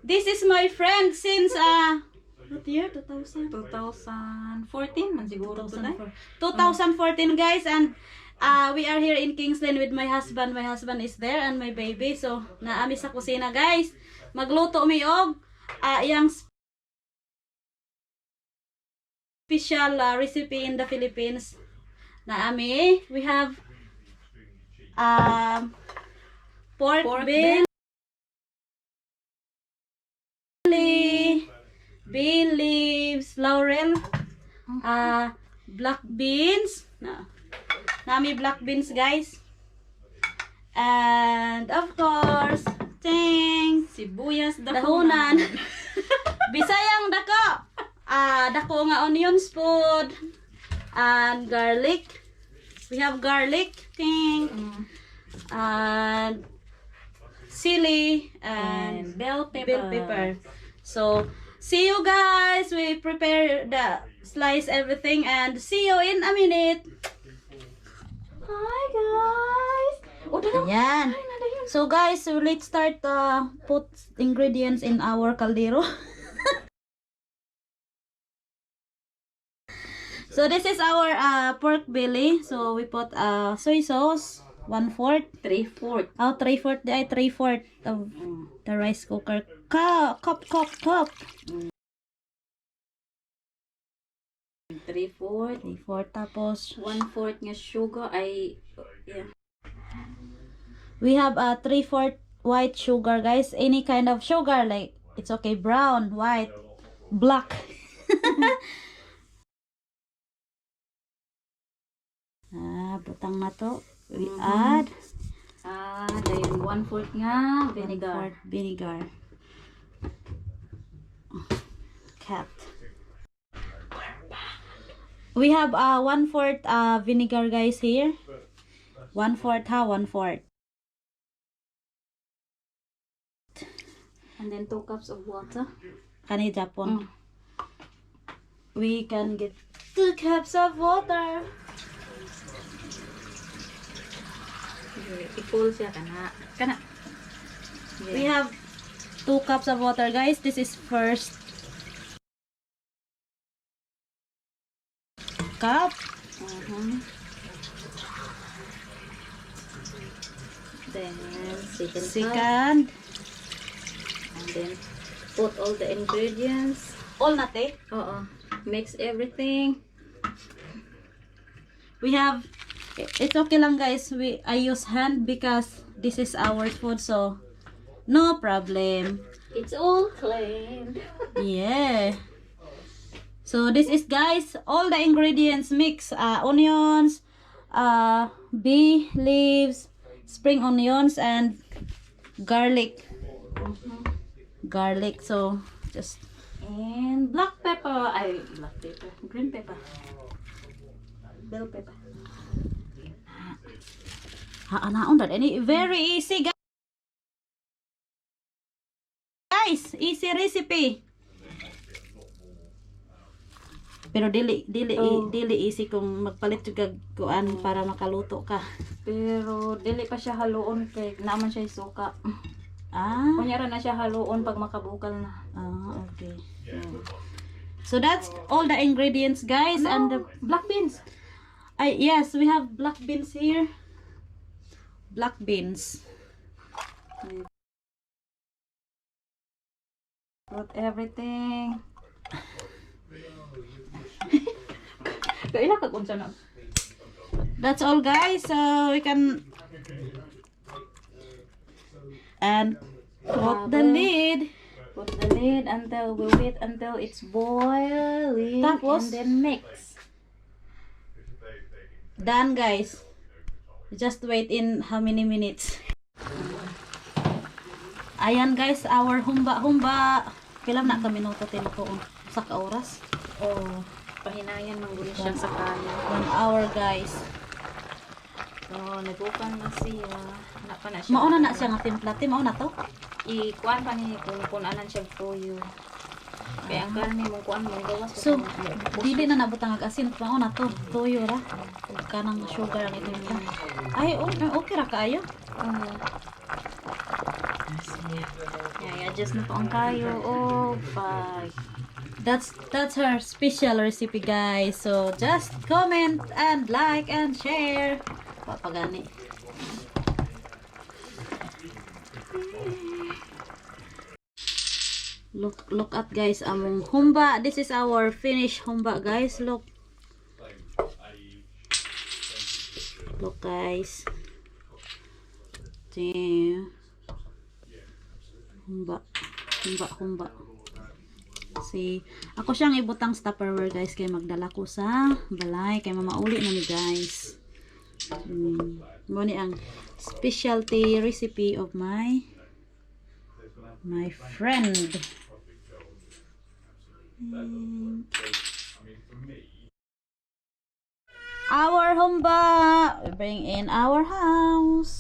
This is my friend since what year? 2000? 2014 man siguro to 2014 guys, and we are here in Kingsland with my husband. My husband is there and my baby. So naami sa kusina guys. Magluto mi og yang special recipe in the Philippines. Naami, we have pork belly, bay leaves, laurel, black beans. Nami black beans guys. And of course, sibuyas dahonan. Bisayang dako. Dako nga onions food and garlic. We have garlic, and chili and bell pepper. So see you guys. We prepare the slice everything and see you in a minute. Hi guys. Ayan. So guys, so let's start put ingredients in our caldero. So this is our pork belly. So we put soy sauce, 1/4, 3/4. oh 3/4, 3/4 of the rice cooker cup. 3/4. Tapos 1/4 nga sugar ay we have 3/4 white sugar guys. Any kind of sugar, like it's okay, brown, white, black. Butang na to. We add dayon 1/4 nga vinegar. 1/4 vinegar. Cat. We have 1/4 vinegar guys here. 1/4 1/4. And then 2 cups of water. Kani Japon. We can get 2 cups of water. I-full siya kana. We have 2 cups of water guys. This is first cup. Then second. Second. And then put all the ingredients. All nate. Mix everything. We have, it's okay lang guys. I use hand because this is our food, so no problem. It's all clean. Yeah. So this is guys, all the ingredients mix. Onions, bay leaves, spring onions, and garlic. Garlic. So just And black pepper. Green pepper. Bell pepper. Anaon that any very easy guys, easy recipe. Pero dili easy kung magpalit jud kuan para makaluto ka. Pero dili pa siya haluon kay naman siya suka. Kunyara na siya haluon pag makabukal na. Okay. So that's all the ingredients guys. And the black beans. Yes, we have black beans here. Black beans. Put everything. That's all guys. So we can and put the lid. Put the lid until we wait until it's boiling. Tapos, and then mix. Done guys. Just wait in how many minutes. Ayan guys, our humba. Kailan na ka minuto ko sa oras? Pahinayan ng gulo siya sa kanya. 1 hour guys. So, nagupan na siya. Napa na siya. Mauna na siya nga timpla. Mauna to? Ikuan pa ni kung anan siya toyo. Kaya ang karne mo kuan mo gawas. So, dili na nabutang ag asin. Mauna to. Toyo ra. Ug kanang sugar ang itimpla. Ay, okay ra kaayo. I-adjust na po ang kayo. Oh, pag That's her special recipe, guys. So just comment and like and share. Papagani. Look at guys among humba. This is our finished humba, guys. Look guys. Damn. Humba. Si ako siyang ibutang sa Tupperware, guys, kay magdala ko sa balay kay mamauli na mi, guys. Mo ni ang specialty recipe of my friend. Our humba we bring in our house.